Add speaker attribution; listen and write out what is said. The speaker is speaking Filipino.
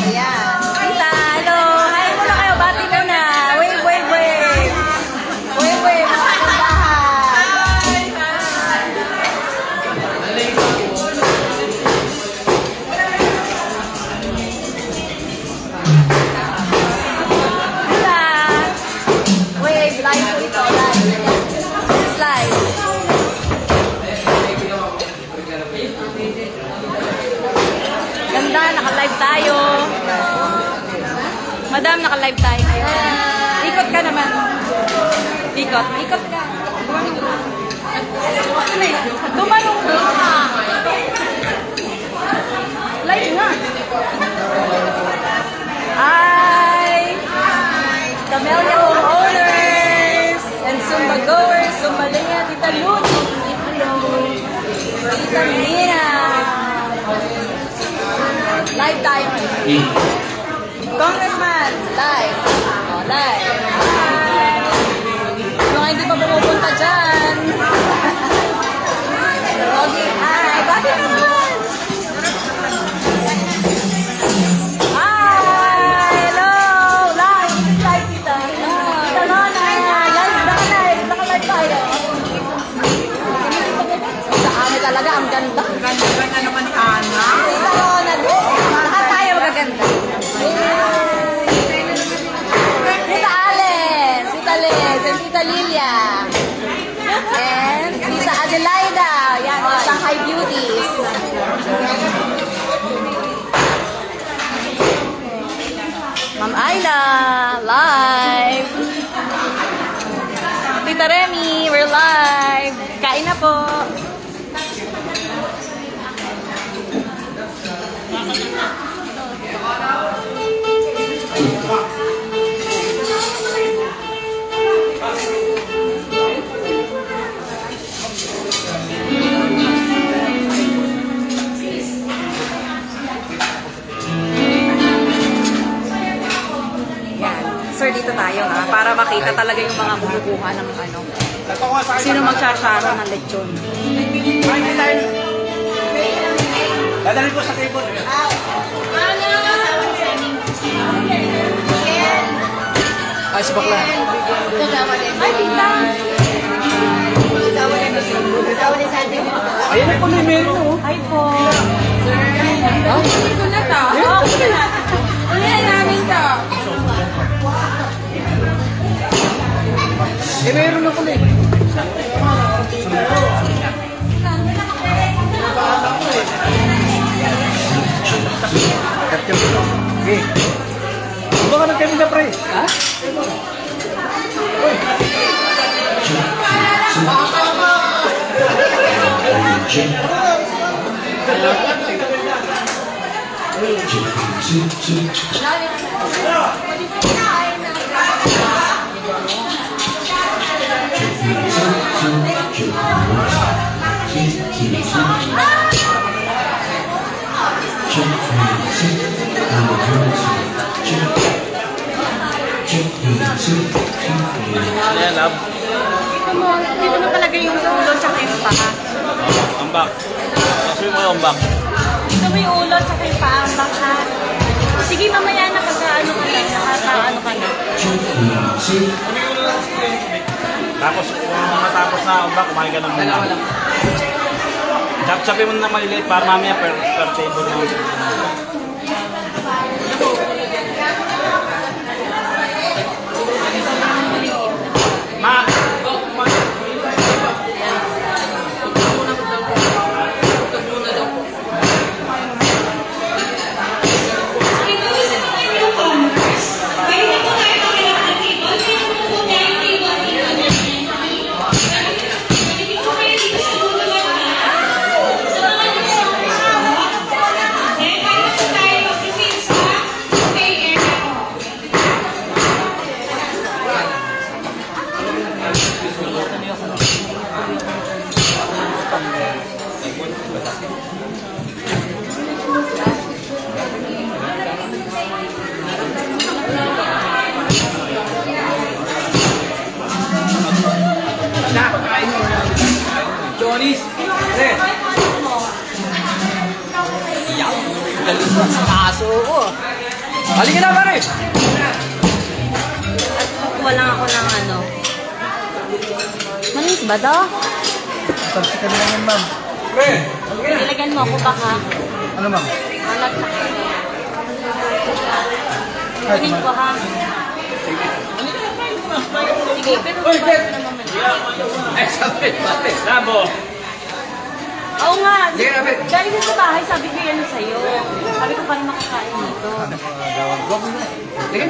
Speaker 1: Ayan. Tita, hello. Hi muna kayo. Bati muna. Wave, wave, wave. Wave, wave. Mga kabahan. Tita. Wave, live po ito. Live. Live. Ganda, naka-live tayo. Madam, naka-live tayo. Ikot ka naman. Ikot. Ikot ka. Tumarong ka. Live nga. Hi! Camellia homeowners and Zumba goers. Zumba Lea, Tita Luni. Tita Nina. Live tayo. Congressman, live. Oh, live. Hi. Yung hindi pa pumupunta dyan. Okay, hi. Bakit naman? Hi. Hello. Live. Live, Tita. Tita Lona. Live. Naka-live tayo. Sa amin talaga, ang ganda.
Speaker 2: Ganda naman, Ana.
Speaker 1: Tita Lona. Lahat tayo magaganda. Tita Allen, Tita Liz, and Tita Lilia. And Tita Adelaida. Yan, Shanghai Beauties. Ma'am Ayla, live. Tita Remy, we're live. Kain na po. Sir, dito tayo ha, para makita talaga yung mga bumubuha ng ano. Sino magsasyara ng lechon.
Speaker 2: Dadalhin ko sa table. Ay, si bakla.
Speaker 1: Ay, tita!
Speaker 2: Ayan na po na yung menu.
Speaker 1: Hi po.
Speaker 2: Ito na ta.
Speaker 1: Ayan namin to.
Speaker 2: Eh, meron na po na eh. Okay. Baka nagkami na pre. Ha?
Speaker 3: Ayan, love.
Speaker 1: Dito mo talaga yung ulo tsaka yung paa.
Speaker 3: Ang back. Kasi mo yung back.
Speaker 1: Dito mo yung ulo tsaka yung paa ang baka. Sige, mamaya na pagka-ano ka na, nakaka-ano ka na.
Speaker 3: Tapos, kung matapos na ang back, kumain ka ng muna. Chop-chopin mo na maliliit para mamaya per table na. Ma!
Speaker 2: Johnny's. Eh. Galing sa kaso ko. Halika na, pare!
Speaker 1: Kuha lang ako ng ano. Manis ba to?
Speaker 2: Tapos ka lang yan, ma'am.
Speaker 1: Nilagyan mo ako baka.
Speaker 2: Ano, ma'am?
Speaker 1: Malat na. Kunin ko ha. Sige, pero kuha na naman.
Speaker 3: Ay, sabi, Labo.
Speaker 1: Oo nga. Dahil din sa bahay, sabi ko yan sa'yo. Sabi ko parang makakain dito.
Speaker 2: Sige.